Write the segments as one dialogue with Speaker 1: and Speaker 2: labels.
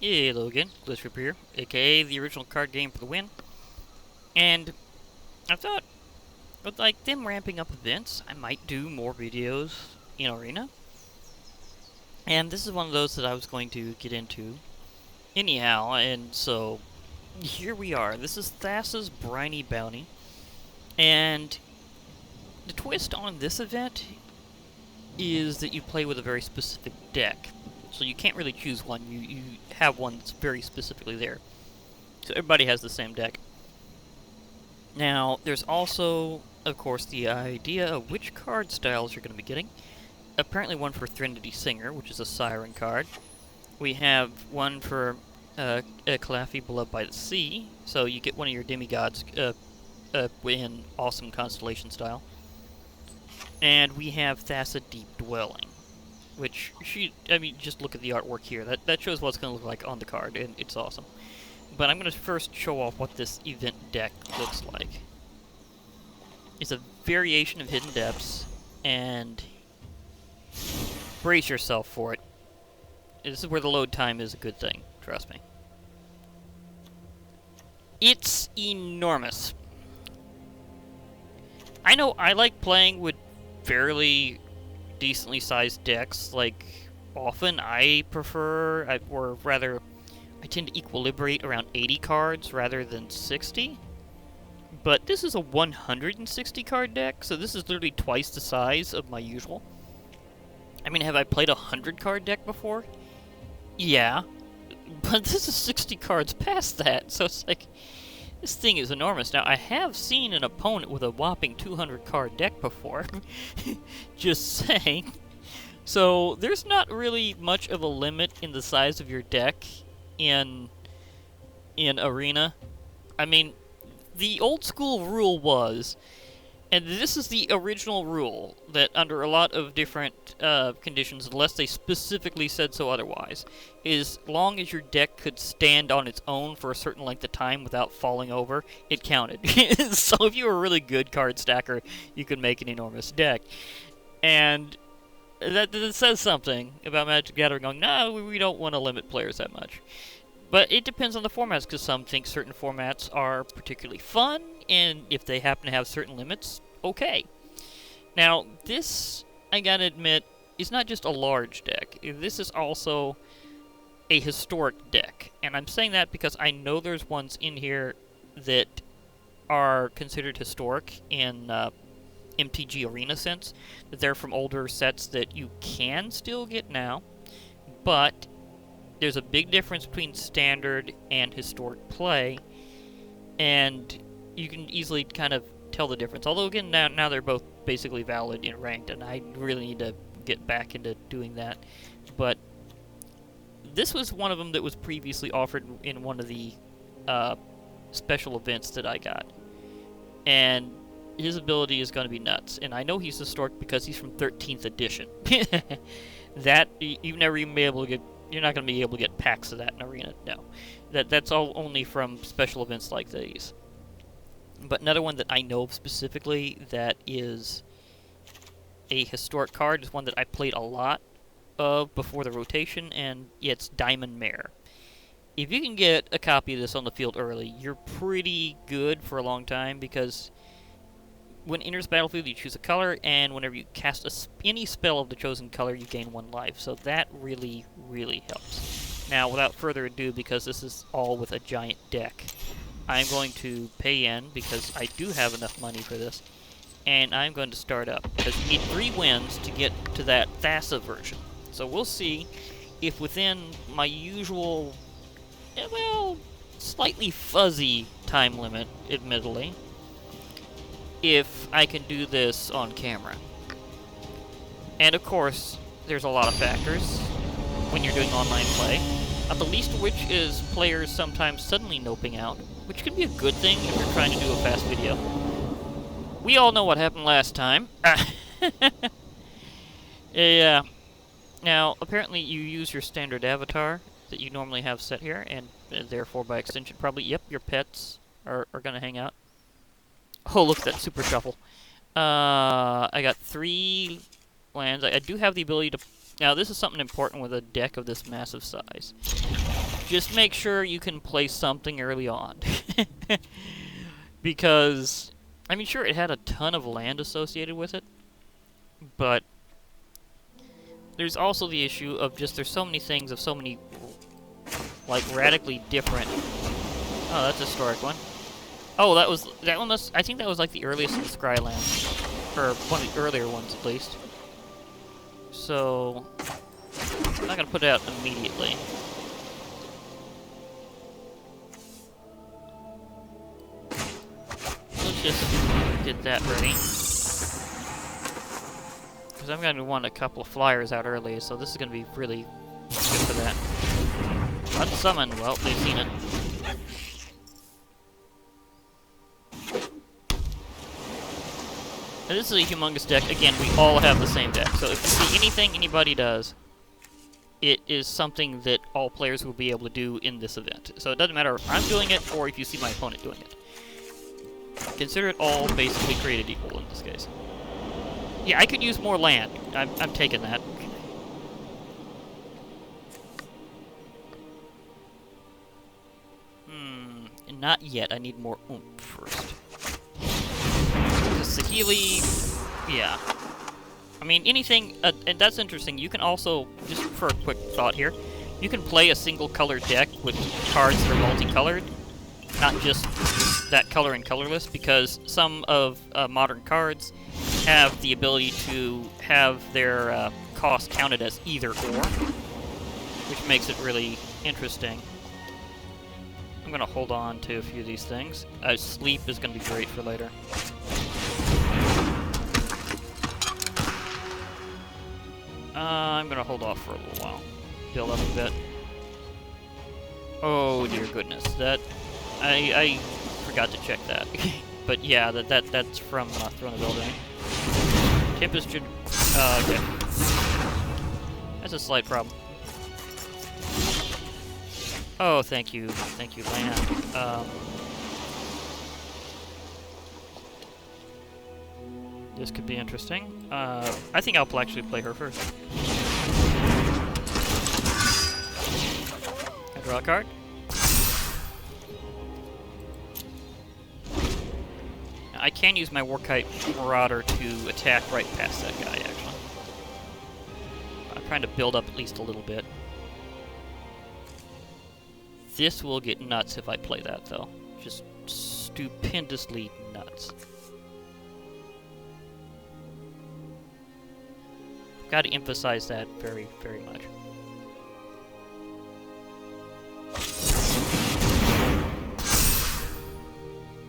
Speaker 1: Hello again, Glitch here, aka the original card game for the win. And I thought, with like them ramping up events, I might do more videos in Arena. And this is one of those that I was going to get into anyhow, and so here we are. This is Thassa's Briny Bounty. And the twist on this event is that you play with a very specific deck. So you can't really choose one, you have one that's very specifically there. So everybody has the same deck. Now, there's also, of course, the idea of which card styles you're going to be getting. Apparently one for Threnody Singer, which is a Siren card. We have one for Calafi, Beloved by the Sea, so you get one of your demigods in awesome constellation style. And we have Thassa Deep Dwelling, which just look at the artwork here. That shows what it's going to look like on the card, and it's awesome. But I'm going to first show off what this event deck looks like. It's a variation of Hidden Depths, and brace yourself for it. This is where the load time is a good thing, trust me. It's enormous. I know I like playing with fairly decently sized decks. Like, often I prefer, or rather, I tend to equilibrate around 80 cards rather than 60. But this is a 160 card deck, so this is literally twice the size of my usual. I mean, have I played a 100 card deck before? Yeah. But this is 60 cards past that, so it's like, this thing is enormous. Now, I have seen an opponent with a whopping 200 card deck before. Just saying. So, there's not really much of a limit in the size of your deck in Arena. I mean, the old school rule was, and this is the original rule, that under a lot of different conditions, unless they specifically said so otherwise, is long as your deck could stand on its own for a certain length of time without falling over, it counted. So if you were a really good card stacker, you could make an enormous deck. And that says something about Magic the Gathering going, no, we don't want to limit players that much. But it depends on the formats, because some think certain formats are particularly fun, and if they happen to have certain limits, okay. Now, this, I gotta admit, is not just a large deck. This is also a historic deck. And I'm saying that because I know there's ones in here that are considered historic in MTG Arena sense, that they're from older sets that you can still get now, but there's a big difference between standard and historic play, and you can easily kind of tell the difference. Although, again, now they're both basically valid in ranked, and I really need to get back into doing that. But this was one of them that was previously offered in one of the special events that I got. And his ability is going to be nuts. And I know he's historic because he's from 13th edition. That, you've never even been able to get... You're not going to be able to get packs of that in Arena, no. That's all only from special events like these. But another one that I know of specifically that is a historic card is one that I played a lot of before the rotation, and it's Diamond Mare. If you can get a copy of this on the field early, you're pretty good for a long time, because when it enters the battlefield, you choose a color, and whenever you cast any spell of the chosen color, you gain 1 life. So that really, really helps. Now, without further ado, because this is all with a giant deck, I'm going to pay in, because I do have enough money for this, and I'm going to start up, because you need 3 wins to get to that Thassa version. So we'll see if within my usual, well, slightly fuzzy time limit, admittedly, if I can do this on camera. And of course, there's a lot of factors when you're doing online play, not the least of which is players sometimes suddenly noping out, which can be a good thing if you're trying to do a fast video. We all know what happened last time. Yeah. Now, apparently you use your standard avatar that you normally have set here, and therefore by extension probably, yep, your pets are going to hang out. Oh, look at that super shuffle. I got 3 lands. I do have the ability to... Now, this is something important with a deck of this massive size. just make sure you can play something early on. Because, I mean, sure, it had a ton of land associated with it, but there's also the issue of just there's so many things of so many, like, radically different... Oh, that's a historic one. Oh, that one was, I think that was like the earliest in Scryland. Or one of the earlier ones, at least. So, I'm not gonna put it out immediately. Let's just get that ready. Because I'm gonna want a couple of flyers out early, so this is gonna be really good for that. Unsummon, well, they've seen it. And this is a humongous deck. Again, we all have the same deck. So if you see anything anybody does, it is something that all players will be able to do in this event. So it doesn't matter if I'm doing it or if you see my opponent doing it. Consider it all basically created equal in this case. Yeah, I could use more land. I'm taking that. Not yet. I need more oomph first. Sahili, yeah. I mean, anything, and that's interesting. You can also, just for a quick thought here, you can play a single colored deck with cards that are multicolored, not just that color and colorless, because some of modern cards have the ability to have their cost counted as either or, which makes it really interesting. I'm going to hold on to a few of these things. Sleep is going to be great for later. I'm going to hold off for a little while. Build up a bit. Oh dear goodness, that... I forgot to check that. But yeah, that's from Throne of Eldraine. Tempest should... okay. That's a slight problem. Oh, thank you, land. This could be interesting. I think I'll actually play her first. I draw a card. I can use my Warkite Marauder to attack right past that guy, actually. I'm trying to build up at least a little bit. This will get nuts if I play that, though. Just stupendously nuts. Got to emphasize that very, very much.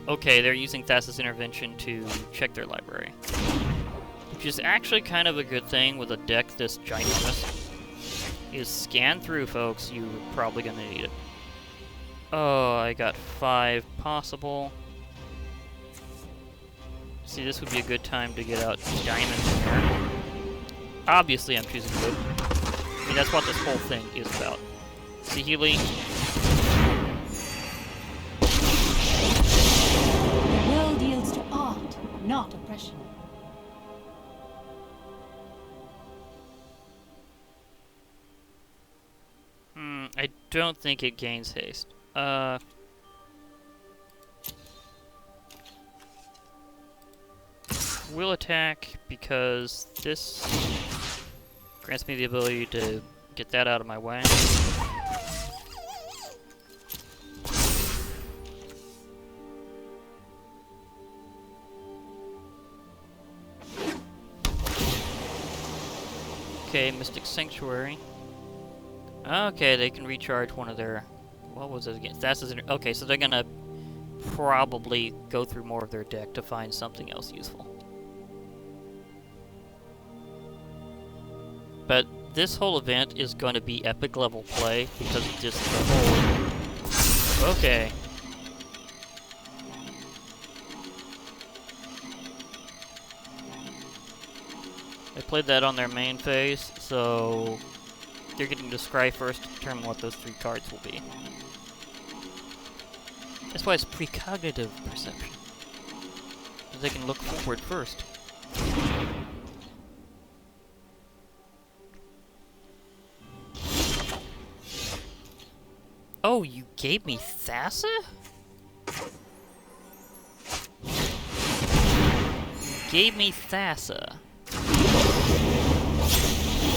Speaker 1: Okay, they're using Thassa's intervention to check their library. Which is actually kind of a good thing with a deck this ginormous. Is scan through, folks. You're probably going to need it. Oh, I got 5 possible. See, this would be a good time to get out diamonds in there. Obviously, I'm choosing blue. I mean, that's what this whole thing is about. Sahili.
Speaker 2: The world yields to art, not oppression.
Speaker 1: I don't think it gains haste. Will attack because this grants me the ability to get that out of my way. Okay, Mystic Sanctuary. Okay, they can recharge one of their... What was it again? Thassa's... Okay, so they're gonna probably go through more of their deck to find something else useful. But this whole event is going to be epic level play because of just the whole... Okay. They played that on their main phase, so they're getting to scry first to determine what those 3 cards will be. That's why it's precognitive perception. Because they can look forward first. Oh, you gave me Thassa? Gave me Thassa.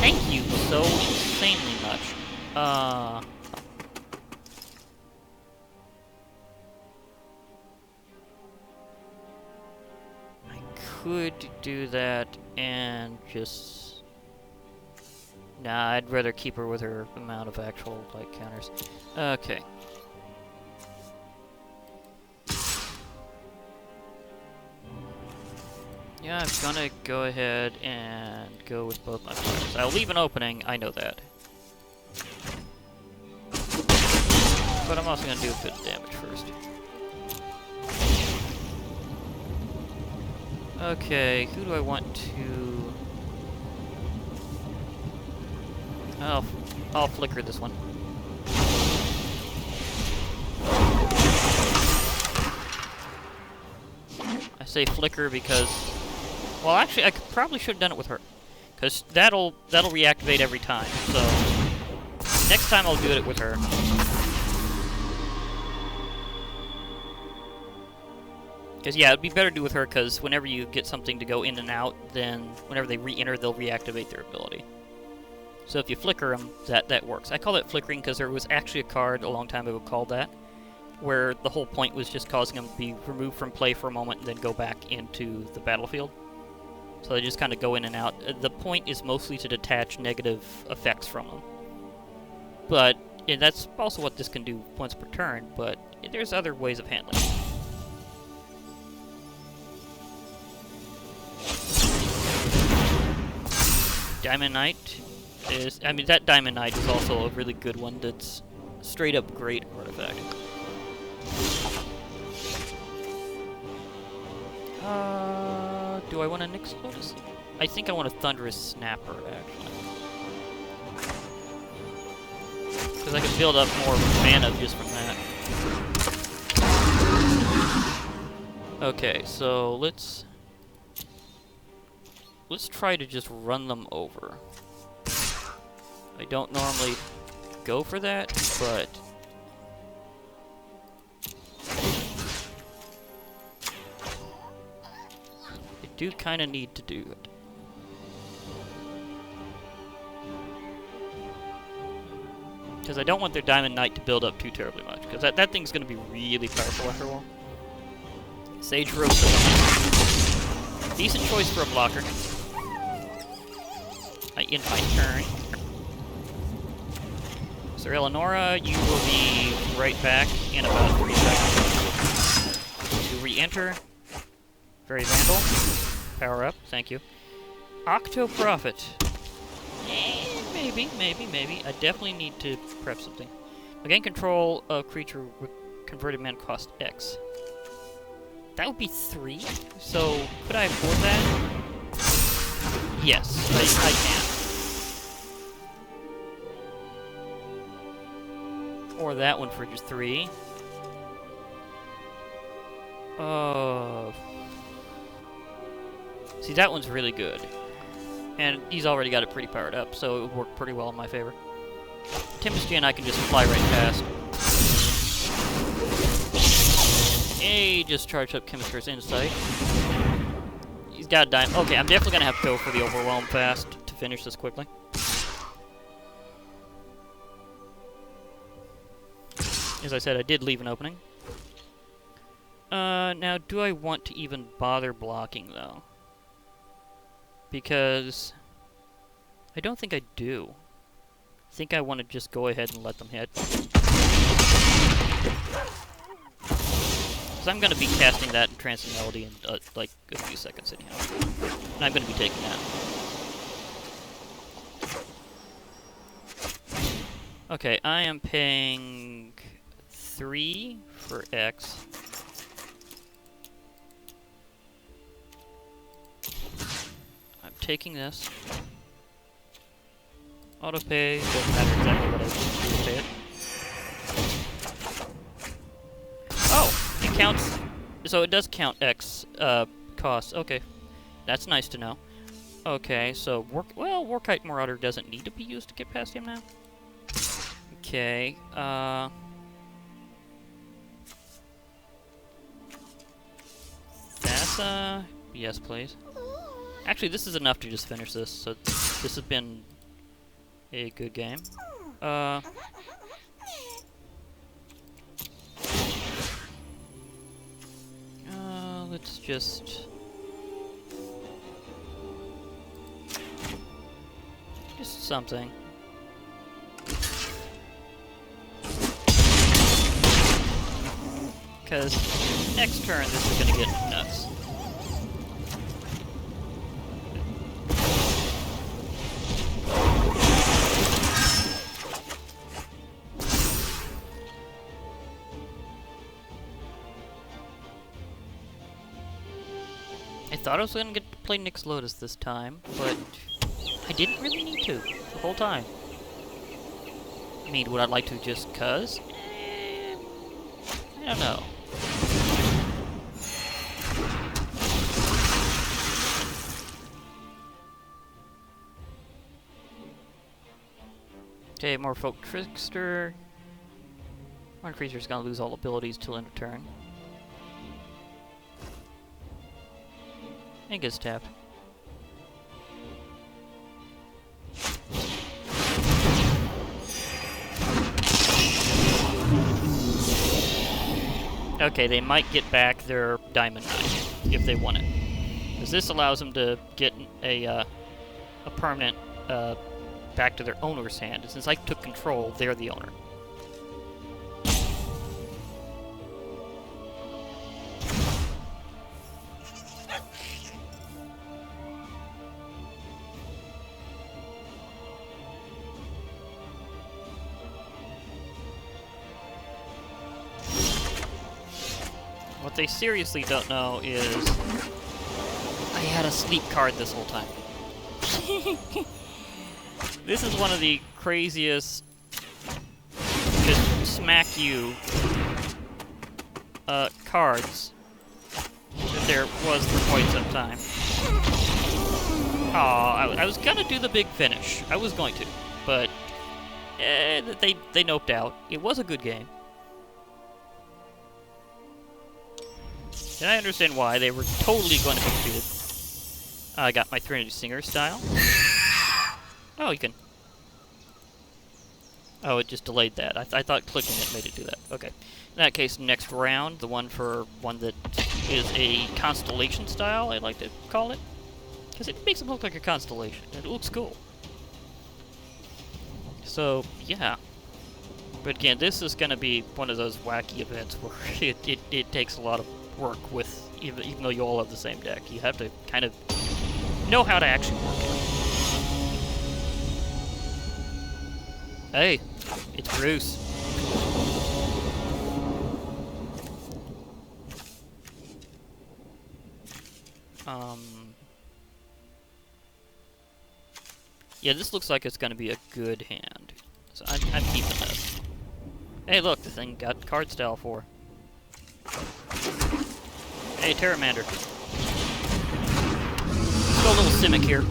Speaker 1: Thank you so insanely much. I could do that and just... Nah, I'd rather keep her with her amount of actual, like, counters. Okay. Yeah, I'm gonna go ahead and go with both my players. I'll leave an opening, I know that. But I'm also gonna do a bit of damage first. Okay, who do I want to... I'll flicker this one. I say flicker because... Well, actually, I probably should have done it with her. Because that'll reactivate every time, so... Next time I'll do it with her. Because, yeah, it'd be better to do with her, because whenever you get something to go in and out, then whenever they re-enter, they'll reactivate their ability. So if you flicker them, that works. I call it flickering because there was actually a card a long time ago called that, where the whole point was just causing them to be removed from play for a moment and then go back into the battlefield. So they just kind of go in and out. The point is mostly to detach negative effects from them. But, and that's also what this can do once per turn, but there's other ways of handling it. Diamond Knight is... I mean, that Diamond Knight is also a really good one that's straight up great artifact. Do I want a Nyx Lotus? I think I want a Thunderous Snapper, actually. Because I can build up more mana just from that. Okay, so let's try to just run them over. I don't normally go for that, but... I do kind of need to do it. Because I don't want their Diamond Knight to build up too terribly much, because that thing's going to be really powerful after a while. Sage Rosa. Decent choice for a blocker. I end my turn. Sir Eleonora, you will be right back in about 3 seconds. To re-enter. Fairy Vandal. Power up, thank you. Octo Prophet. Maybe. I definitely need to prep something. Gain control of creature with converted mana cost X. That would be 3? So, could I afford that? Yes, I can. Or that one for just 3. See, that one's really good. And he's already got it pretty powered up, so it would work pretty well in my favor. Tempestry and I can just fly right past. Hey, just charged up Chemister's Insight. He's got a dime. Okay, I'm definitely gonna have to go for the Overwhelm fast to finish this quickly. As I said, I did leave an opening. Now, do I want to even bother blocking, though? Because I don't think I do. I think I want to just go ahead and let them hit. Because I'm going to be casting that in Transcend Melody in, like, a few seconds anyhow. And I'm going to be taking that. Okay, I am paying 3 for X. I'm taking this. Autopay, doesn't matter exactly what I do to pay it. Oh! It counts... So it does count X, costs. Okay. That's nice to know. Okay, so... Warkite Marauder doesn't need to be used to get past him now. Okay, Thassa? Yes, please. Actually, this is enough to just finish this, so this has been a good game. Let's just something. Because next turn this is gonna get nuts. I thought I was gonna get to play Nyx Lotus this time, but I didn't really need to the whole time. I mean, would I like to just cuz? I don't know. Okay, more Folk Trickster. One creature's gonna lose all abilities till end of turn. And gets tapped. Okay, they might get back their Diamond Knight if they want it, because this allows them to get a permanent back to their owner's hand. And since I took control, they're the owner. What they seriously don't know is I had a sleep card this whole time. This is one of the craziest just smack you cards that there was for quite some time. Aw, I was gonna do the big finish. I was going to, but they noped out. It was a good game. And I understand why. They were totally going to be defeated. I got my Trinity Singer style. Oh, you can... Oh, it just delayed that. I thought clicking it made it do that. Okay. In that case, next round, the one that is a constellation style, I like to call it. Because it makes it look like a constellation. It looks cool. So, yeah. But again, this is going to be one of those wacky events where it takes a lot of work with, even though you all have the same deck. You have to kind of know how to actually work it. Hey, it's Bruce. Yeah, this looks like it's going to be a good hand. So I'm keeping this. Hey, look, the thing got card style 4. Hey, Terramander. Let's go a little Simic here.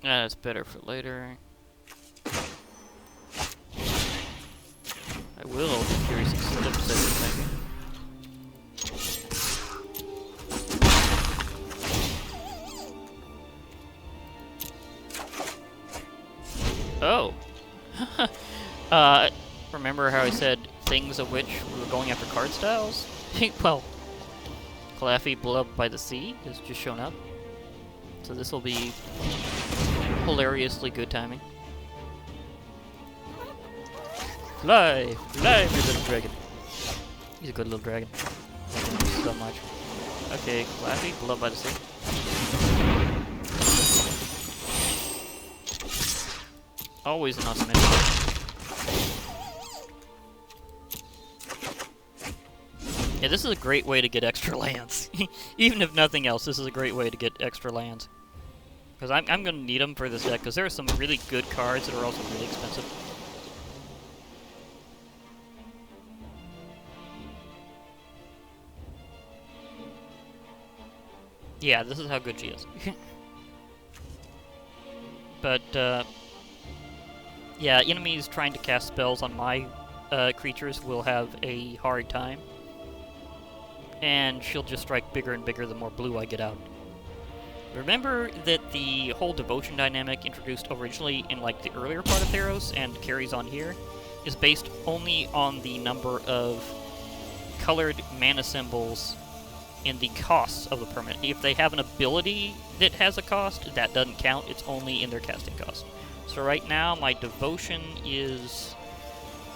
Speaker 1: That's better for later. I will furiously eclipse everything. Oh! Remember how I said things of which we were going after card styles? Well, Calafi Beloved by the Sea has just shown up. So this will be hilariously good timing. Fly! Fly, my little dragon! He's a good little dragon. So much. Okay, Calafi Beloved by the Sea. Always an awesome entry. Yeah, Yeah, this is a great way to get extra lands. Even if nothing else, this is a great way to get extra lands. Because I'm going to need them for this deck, because there are some really good cards that are also really expensive. Yeah, this is how good she is. But, yeah, enemies trying to cast spells on my creatures will have a hard time. And she'll just strike bigger and bigger the more blue I get out. Remember that the whole devotion dynamic introduced originally in like the earlier part of Theros and carries on here is based only on the number of colored mana symbols in the costs of the permanent. If they have an ability that has a cost, that doesn't count. It's only in their casting cost. So right now my devotion is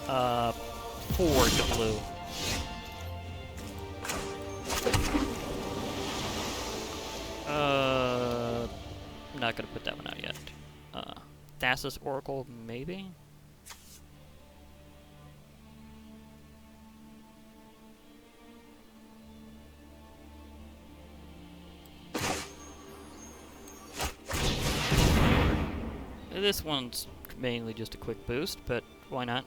Speaker 1: 4 to blue. I'm not gonna put that one out yet. Thassa's Oracle, maybe? This one's mainly just a quick boost, but why not?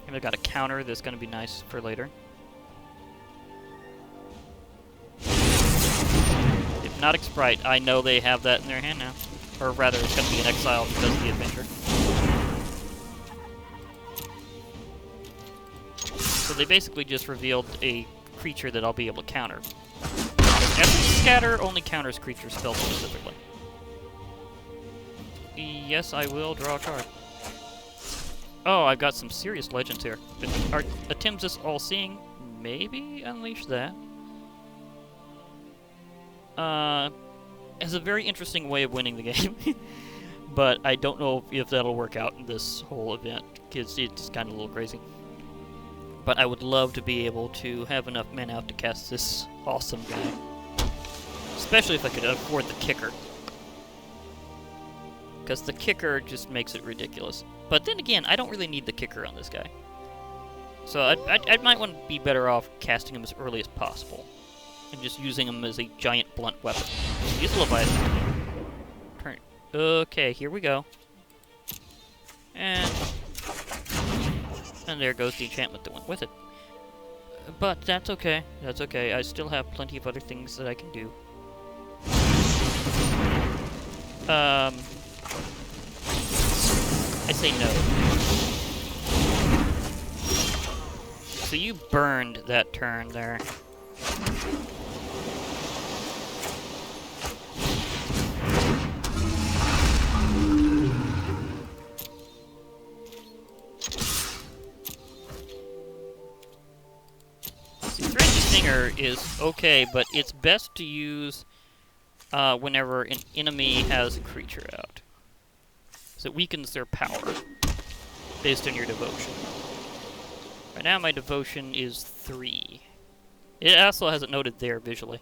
Speaker 1: And I've got a counter that's gonna be nice for later. Hypnotic Sprite, I know they have that in their hand now. Or rather, it's going to be an exile because of the adventure. So they basically just revealed a creature that I'll be able to counter. Essence Scatter only counters creature spells specifically. Yes, I will draw a card. Oh, I've got some serious legends here. Atim's All-Seeing? Maybe unleash that. Has a very interesting way of winning the game. But I don't know if that'll work out in this whole event, because it's kind of a little crazy. But I would love to be able to have enough men out to cast this awesome guy. Especially if I could afford the kicker. Because the kicker just makes it ridiculous. But then again, I don't really need the kicker on this guy. So I might want to be better off casting him as early as possible. And just using him as a giant blunt weapon. Use Leviathan. Turn. Okay, here we go. And there goes the enchantment that went with it. But that's okay. That's okay. I still have plenty of other things that I can do. I say no. So you burned that turn there. Is okay, but it's best to use whenever an enemy has a creature out. So it weakens their power based on your devotion. Right now my devotion is 3. It also has it noted there visually.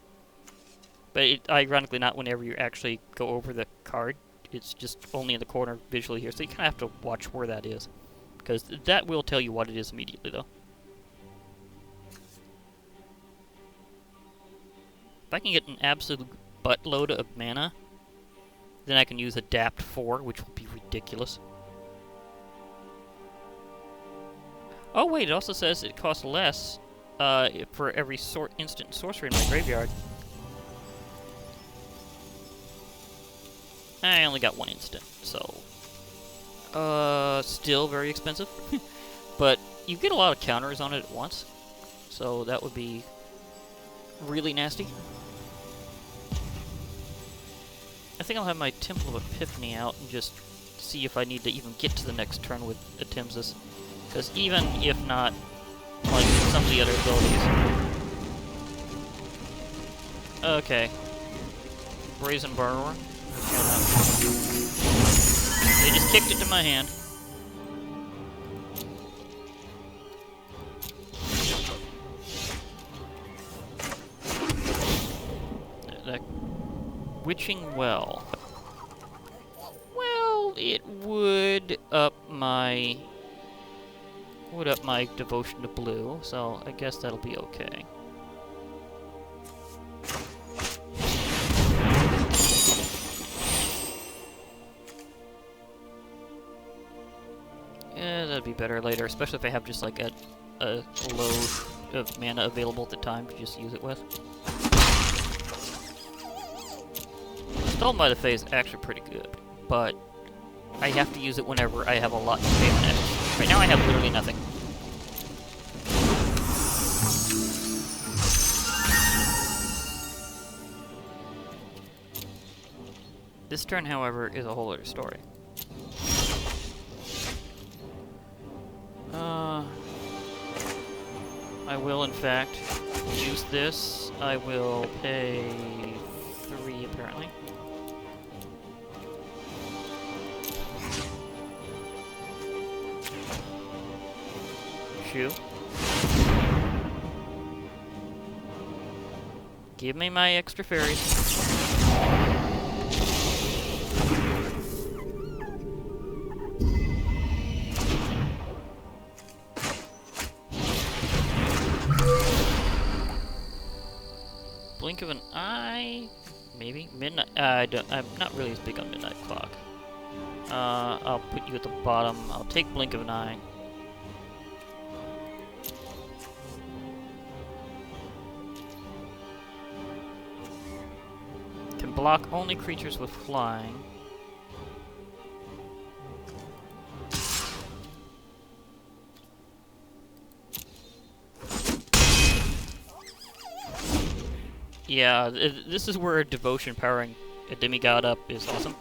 Speaker 1: But it, ironically not whenever you actually go over the card. It's just only in the corner visually here, so you kind of have to watch where that is. Because that will tell you what it is immediately, though. If I can get an absolute buttload of mana, then I can use Adapt 4, which will be ridiculous. Oh wait, it also says it costs less for every instant sorcery in my graveyard. I only got 1 instant, so... still very expensive. But you get a lot of counters on it at once, so that would be really nasty. I think I'll have my Temple of Epiphany out and just see if I need to even get to the next turn with Atimsis. Because even if not, like some of the other abilities. Okay. Brazen Borrower. They just kicked it to my hand. Witching Well. Well, it would up my would up my devotion to blue, so I guess that'll be okay. Yeah, that'd be better later, especially if I have just like a load of mana available at the time to just use it with. Stolen by the Fae is actually pretty good, but I have to use it whenever I have a lot to pay on it. Right now I have literally nothing. This turn, however, is a whole other story. I will, in fact, use this. I will pay 3, apparently. Shoe. Give me my extra fairies. Blink of an eye, maybe midnight. I'm not really as big on midnight clock. I'll put you at the bottom. I'll take blink of an eye. Can block only creatures with flying. Yeah, this is where devotion powering a demigod up is awesome.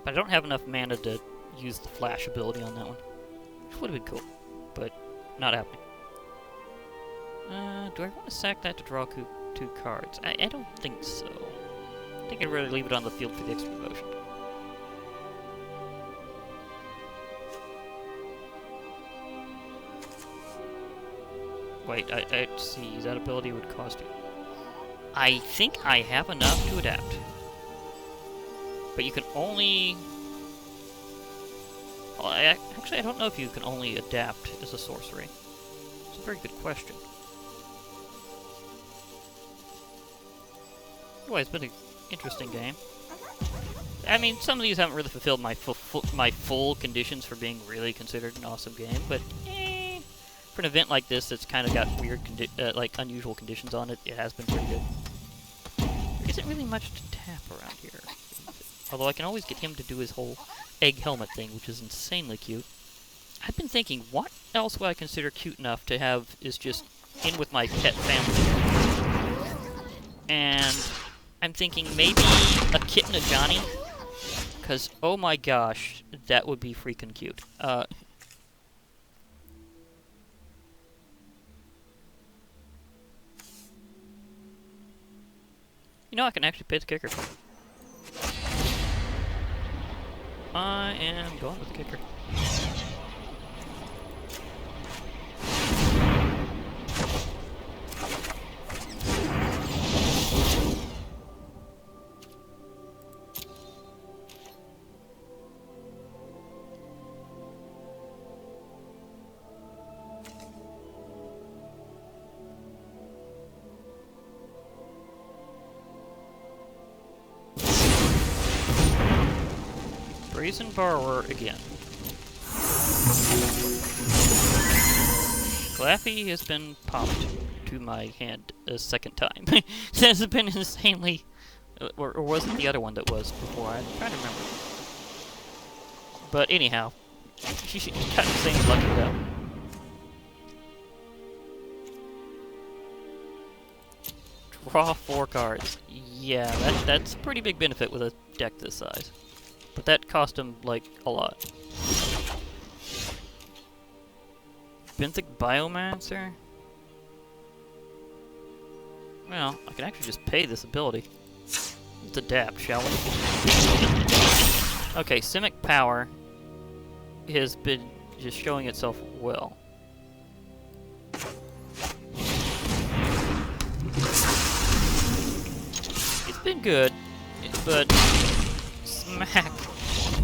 Speaker 1: But I don't have enough mana to use the flash ability on that one. Which would have been cool, but not happening. Do I want to sack that to draw 2 cards? I don't think so. I think I'd rather leave it on the field for the extra devotion. Wait, I see, that ability would cost you. I think I have enough to adapt. But you can only... Well, actually, I don't know if you can only adapt as a sorcery. It's a very good question. Anyway, it's been an interesting game. I mean, some of these haven't really fulfilled my full conditions for being really considered an awesome game, but for an event like this that's kind of got weird, like unusual conditions on it, it has been pretty good. There isn't really much to tap around here. Although I can always get him to do his whole egg helmet thing, which is insanely cute. I've been thinking, what else would I consider cute enough to have is just in with my pet family? And I'm thinking maybe a kitten of Johnny, because oh my gosh, that would be freaking cute. You know, I can actually pay the kicker. I am going with the kicker. Brazen Borrower again. Glaffy has been popped to my hand a second time. This has been insanely... Or was it the other one that was before? I'm trying to remember. But anyhow, she got insanely lucky with that. Draw 4 cards. Yeah, that's a pretty big benefit with a deck this size. But that cost him, like, a lot. Benthic Biomancer? Well, I can actually just pay this ability. Let's adapt, shall we? Okay, Simic Power has been just showing itself well. It's been good, but Smack!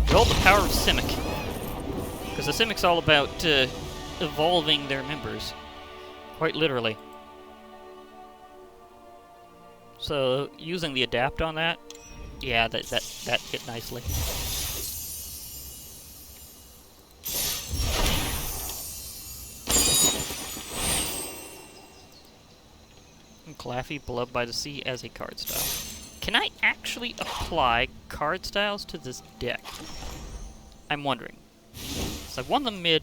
Speaker 1: Behold the power of Simic. Because the Simic's all about evolving their members. Quite literally. So, using the adapt on that, yeah, that hit nicely. And Claffy, Beloved by the Sea as a card style. Can I actually apply card styles to this deck? I'm wondering. So I've won the mid.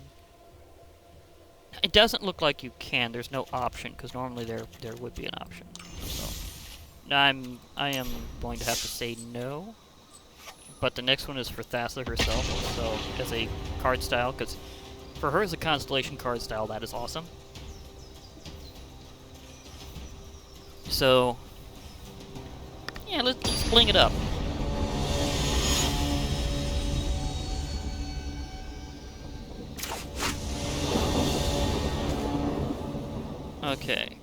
Speaker 1: It doesn't look like you can. There's no option, because normally there would be an option. So I am going to have to say no. But the next one is for Thassa herself, so as a card style, because for her as a constellation card style, that is awesome. So yeah, let's bling it up. Okay,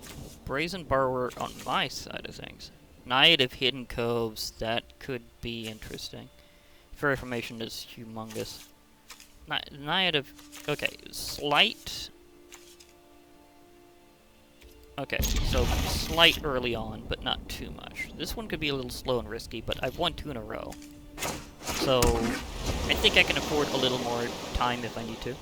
Speaker 1: Brazen Borrower on my side of things. Naiad of Hidden Coves, that could be interesting. Fairy Formation is humongous. Naiad of... okay, Slight... okay, so slight early on, but not too much. This one could be a little slow and risky, but I've won 2 in a row. So, I think I can afford a little more time if I need to.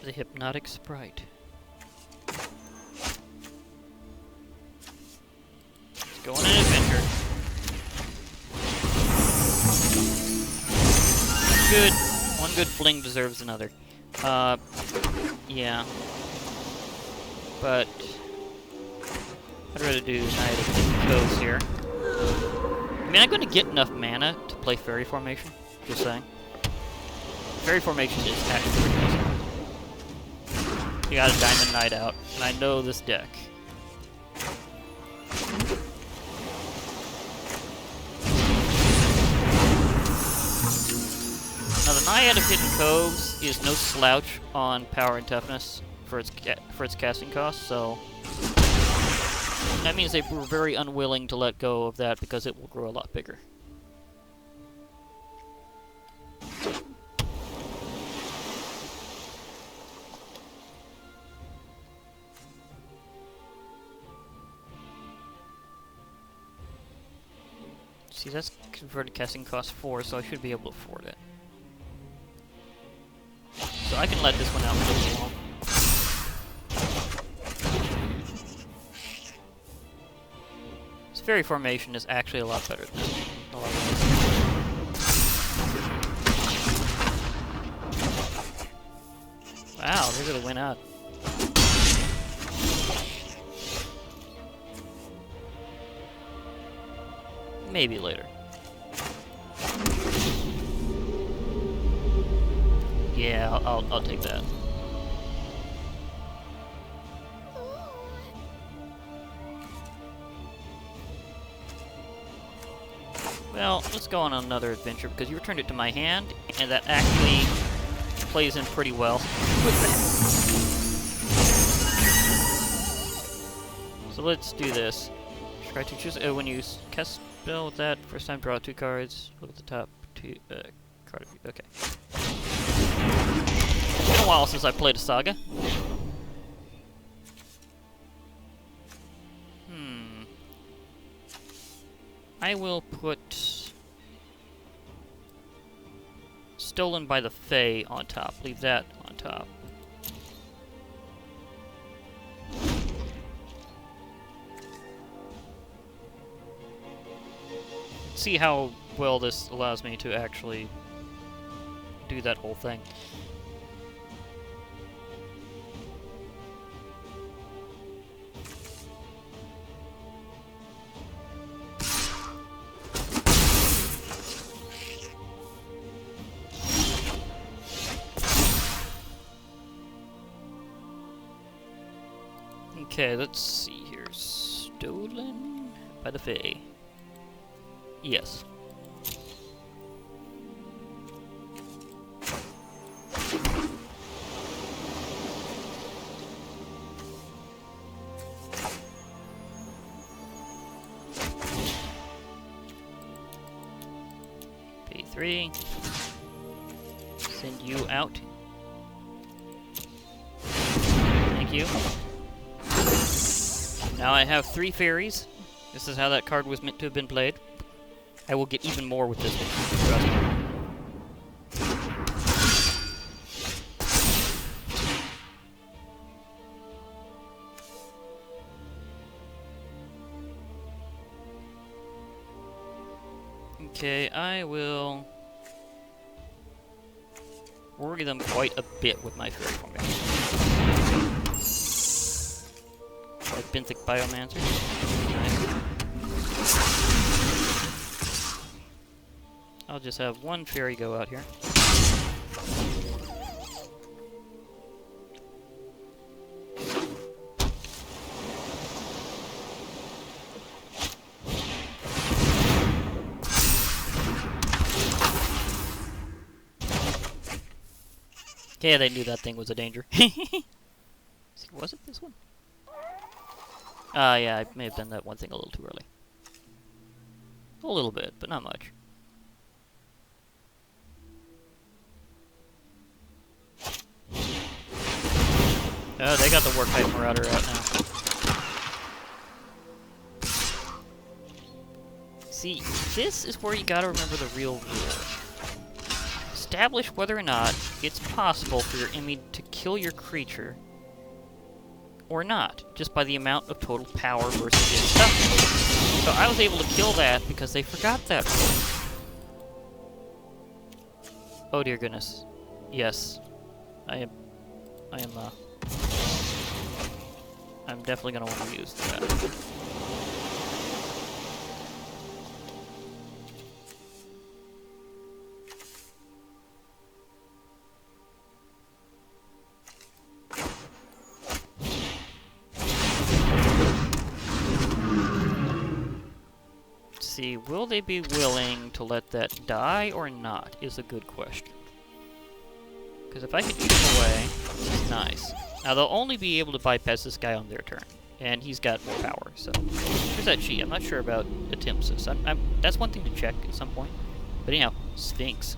Speaker 1: The Hypnotic Sprite. Let's go on an adventure. Good. One good fling deserves another. Yeah. But I'd rather do Night of Coves here. I mean, I'm going to get enough mana to play Fairy Formation. Just saying. Fairy Formation is actually pretty awesome. You got a Diamond Knight out, and I know this deck. Now the Naiad of Hidden Coves is no slouch on power and toughness for its casting cost, so that means they were very unwilling to let go of that because it will grow a lot bigger. See, that's converted casting cost 4, so I should be able to afford it. So I can let this one out for a little while. This Fairy Formation is actually a lot better than a lot of those. Wow, they really went out. Maybe later. Yeah, I'll take that. Well, let's go on another adventure because you returned it to my hand, and that actually plays in pretty well with that. So let's do this. Try to choose when you cast spell with that. First time, draw 2 cards. Look at the top 2 card. Okay. It's been a while since I played a Saga. I will put Stolen by the Fae on top. Leave that on top. See how well this allows me to actually do that whole thing. Okay, let's see here. Stolen by the Fae. Yes. 3. Send you out. Thank you. Now I have 3 fairies. This is how that card was meant to have been played. I will get even more with this one. Trust me. Okay, I will worry them quite a bit with my fairy formation. Like Benthic Biomancer. Nice. I'll just have 1 fairy go out here. Yeah, they knew that thing was a danger. Was it this one? Yeah, I may have done that one thing a little too early. A little bit, but not much. Oh, they got the Warkite Marauder out now. See, this is where you gotta remember the real rule. Establish whether or not it's possible for your enemy to kill your creature or not, just by the amount of total power versus its stuff. So I was able to kill that because they forgot that rule. Oh dear goodness. Yes. I'm definitely gonna want to use that. See, will they be willing to let that die or not is a good question. Because if I can eat him away, it's nice. Now they'll only be able to bypass this guy on their turn, and he's got more power, so... There's that Chi. I'm not sure about Attempts. That's one thing to check at some point. But anyhow, Sphinx.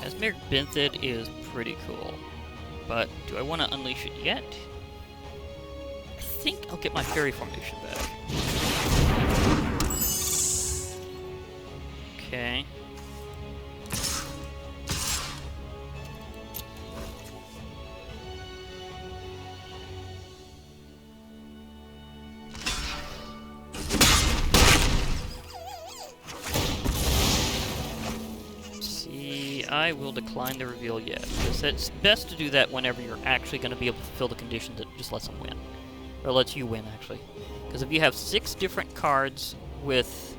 Speaker 1: Mesmeric Benthid is pretty cool, but do I want to unleash it yet? I think I'll get my fairy formation back. Okay. I will decline the reveal yet, because it's best to do that whenever you're actually going to be able to fulfill the condition that just lets them win. Or lets you win, actually. Because if you have 6 different cards with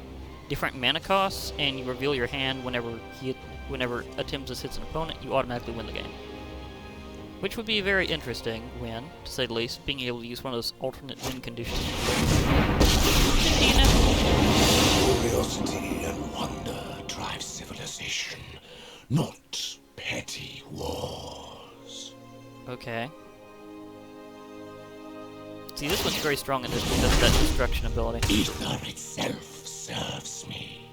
Speaker 1: different mana costs, and you reveal your hand whenever Attempts hits an opponent, you automatically win the game. Which would be a very interesting win, to say the least, being able to use one of those alternate win conditions.
Speaker 3: Curiosity and wonder drive civilization. Not petty wars.
Speaker 1: Okay. See, this one's very strong in this because of that destruction ability.
Speaker 3: Ether itself serves me.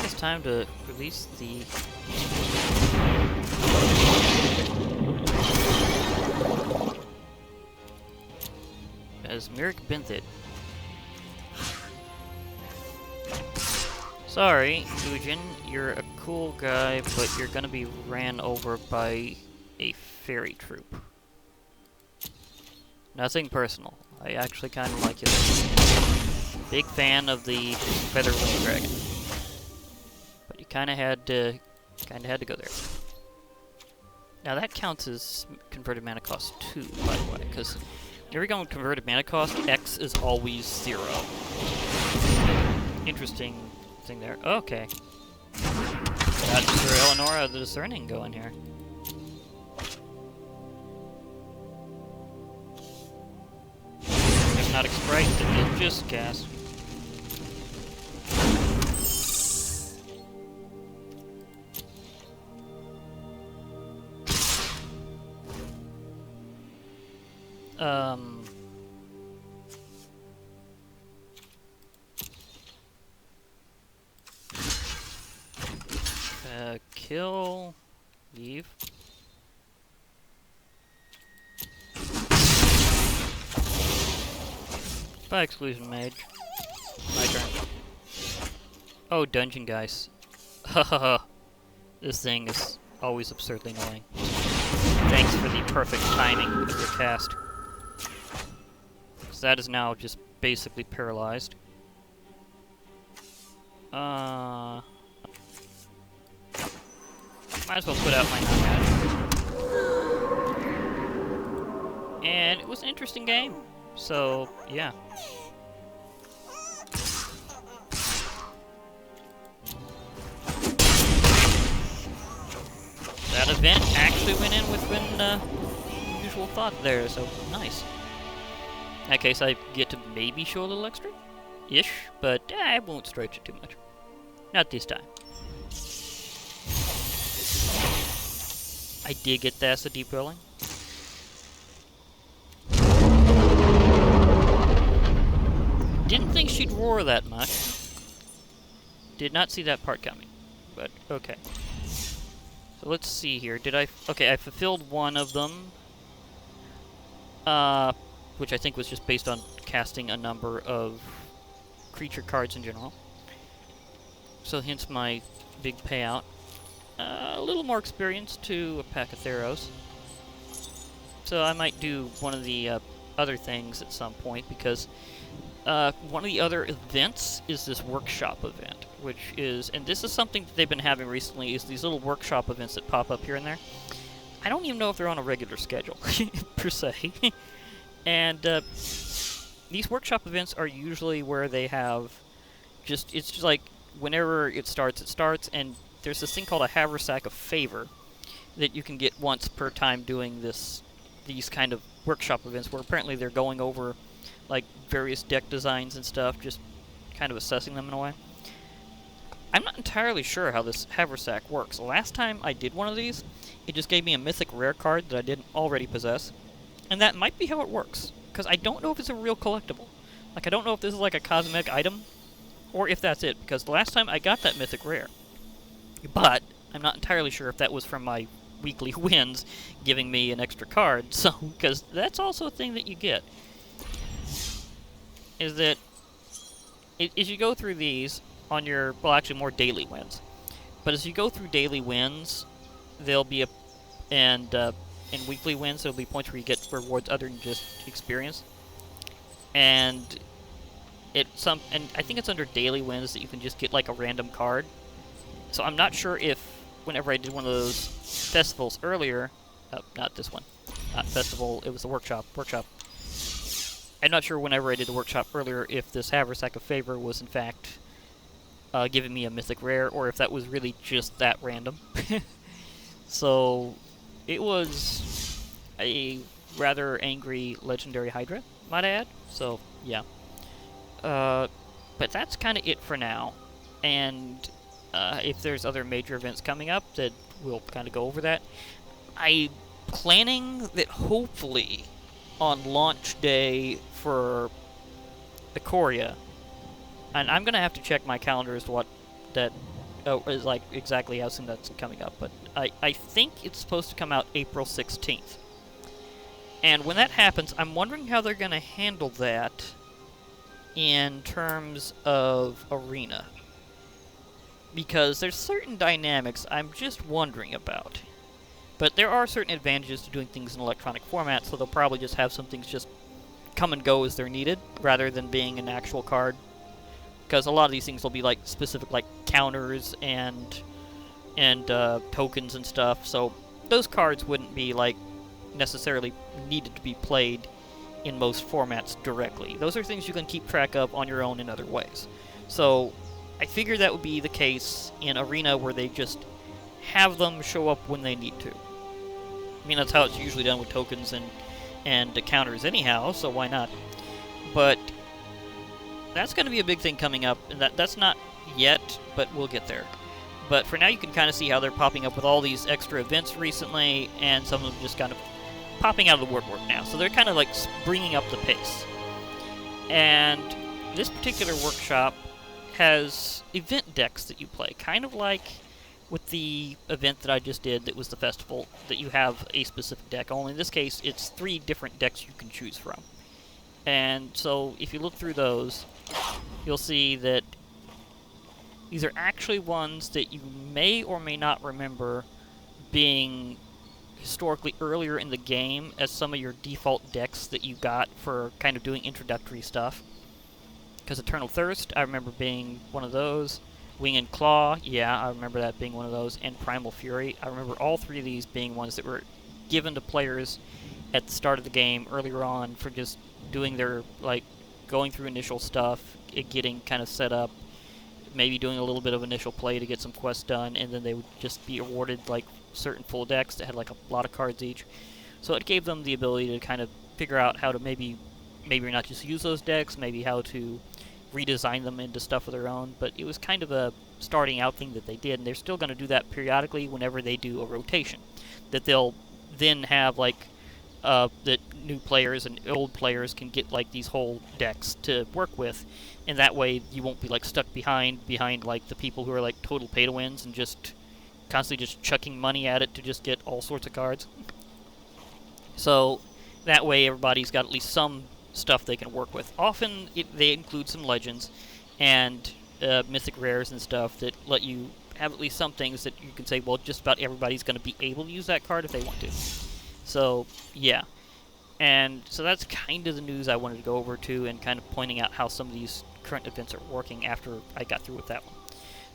Speaker 1: It's time to release the... Mesmeric Benthid. Sorry, Ujin, you're a cool guy, but you're gonna be ran over by a fairy troop. Nothing personal. I actually kind of like it. Big fan of the Featherwing Dragon. But you kind of had to go there. Now that counts as converted mana cost 2, by the way, because here we go with converted mana cost, X is always 0. Interesting thing there. Okay. Got Sir Eleonora the Discerning going here. Hypnotic Sprite that did just cast. Kill, leave. By exclusion mage. My turn. Oh, dungeon guys. Hahaha. This thing is always absurdly annoying. Thanks for the perfect timing of your cast. Because that is now just basically paralyzed. Might as well put out my non-magic. And it was an interesting game. So, yeah. That event actually went in within usual thought there, so nice. In that case, I get to maybe show a little extra-ish, but I won't stretch it too much. Not this time. I did get Thassa deep rolling. Didn't think she'd roar that much. Did not see that part coming, but okay. So let's see here. Okay, I fulfilled one of them. Which I think was just based on casting a number of creature cards in general. So hence my big payout. A little more experience to a pack of Theros. So I might do one of the other things at some point, because one of the other events is this workshop event, which is, and this is something that they've been having recently, is these little workshop events that pop up here and there. I don't even know if they're on a regular schedule, per se. And these workshop events are usually where they have it's just like, whenever it starts, and there's this thing called a haversack of favor that you can get once per time doing these kind of workshop events, where apparently they're going over like various deck designs and stuff, just kind of assessing them in a way. I'm not entirely sure how this haversack works. Last time I did one of these, it just gave me a mythic rare card that I didn't already possess, and that might be how it works, because I don't know if it's a real collectible. Like, I don't know if this is like a cosmetic item, or if that's it, because the last time I got that mythic rare. But I'm not entirely sure if that was from my weekly wins giving me an extra card, so, because that's also a thing that you get. Is that as you go through these on your, well, actually more daily wins, but as you go through daily wins, there'll be and weekly wins, there'll be points where you get rewards other than just experience. And and I think it's under daily wins that you can just get like a random card. So I'm not sure if whenever I did one of those festivals earlier, not this one, not festival, it was the workshop. I'm not sure whenever I did the workshop earlier if this haversack of favor was in fact giving me a mythic rare, or if that was really just that random. So it was a rather angry legendary Hydra, might I add. So yeah. But that's kind of it for now. And if there's other major events coming up, that we'll kind of go over that. I'm planning that hopefully on launch day for Ikoria, and I'm gonna have to check my calendar as to what that is like exactly how soon that's coming up, but I think it's supposed to come out April 16th. And when that happens, I'm wondering how they're gonna handle that in terms of Arena. Because there's certain dynamics I'm just wondering about. But there are certain advantages to doing things in electronic format, so they'll probably just have some things just come and go as they're needed, rather than being an actual card. Because a lot of these things will be like specific, like counters and tokens and stuff. So those cards wouldn't be like necessarily needed to be played in most formats directly. Those are things you can keep track of on your own in other ways. So I figured that would be the case in Arena, where they just have them show up when they need to. I mean, that's how it's usually done with tokens and the counters anyhow, so why not? But that's going to be a big thing coming up, and that's not yet, but we'll get there. But for now, you can kind of see how they're popping up with all these extra events recently, and some of them just kind of popping out of the woodwork now. So they're kind of like bringing up the pace. And this particular workshop has event decks that you play, kind of like with the event that I just did that was the festival, that you have a specific deck. Only in this case, it's 3 different decks you can choose from. And so if you look through those, you'll see that these are actually ones that you may or may not remember being historically earlier in the game as some of your default decks that you got for kind of doing introductory stuff. Because Eternal Thirst, I remember being one of those. Wing and Claw, yeah, I remember that being one of those. And Primal Fury, I remember all 3 of these being ones that were given to players at the start of the game earlier on for just doing their, like, going through initial stuff, getting kind of set up, maybe doing a little bit of initial play to get some quests done, and then they would just be awarded, like, certain full decks that had, like, a lot of cards each. So it gave them the ability to kind of figure out how to maybe not just use those decks, maybe how to redesign them into stuff of their own, but it was kind of a starting out thing that they did, and they're still going to do that periodically whenever they do a rotation. That they'll then have, like, that new players and old players can get, like, these whole decks to work with, and that way you won't be, like, stuck behind, like, the people who are, like, total pay-to-wins and just constantly just chucking money at it to just get all sorts of cards. So that way everybody's got at least some stuff they can work with. Often they include some legends and mythic rares and stuff that let you have at least some things that you can say, well, just about everybody's going to be able to use that card if they want to. So, yeah. And so that's kind of the news I wanted to go over to, and kind of pointing out how some of these current events are working after I got through with that one.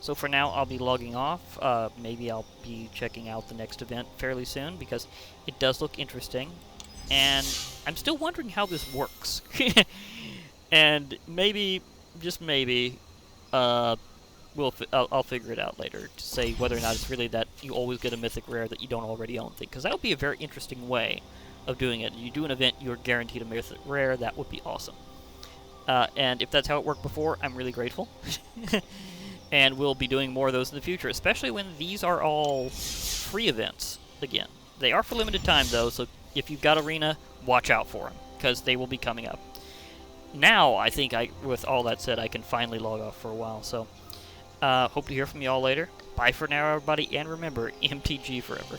Speaker 1: So for now, I'll be logging off. Maybe I'll be checking out the next event fairly soon, because it does look interesting. And I'm still wondering how this works. And maybe, just maybe, I'll figure it out later to say whether or not it's really that you always get a mythic rare that you don't already own thing. Because that would be a very interesting way of doing it. You do an event, you're guaranteed a mythic rare. That would be awesome. And if that's how it worked before, I'm really grateful. And we'll be doing more of those in the future, especially when these are all free events again. They are for limited time, though, so if you've got Arena, watch out for them, because they will be coming up. Now, I think, with all that said, I can finally log off for a while, so hope to hear from you all later. Bye for now, everybody, and remember, MTG forever.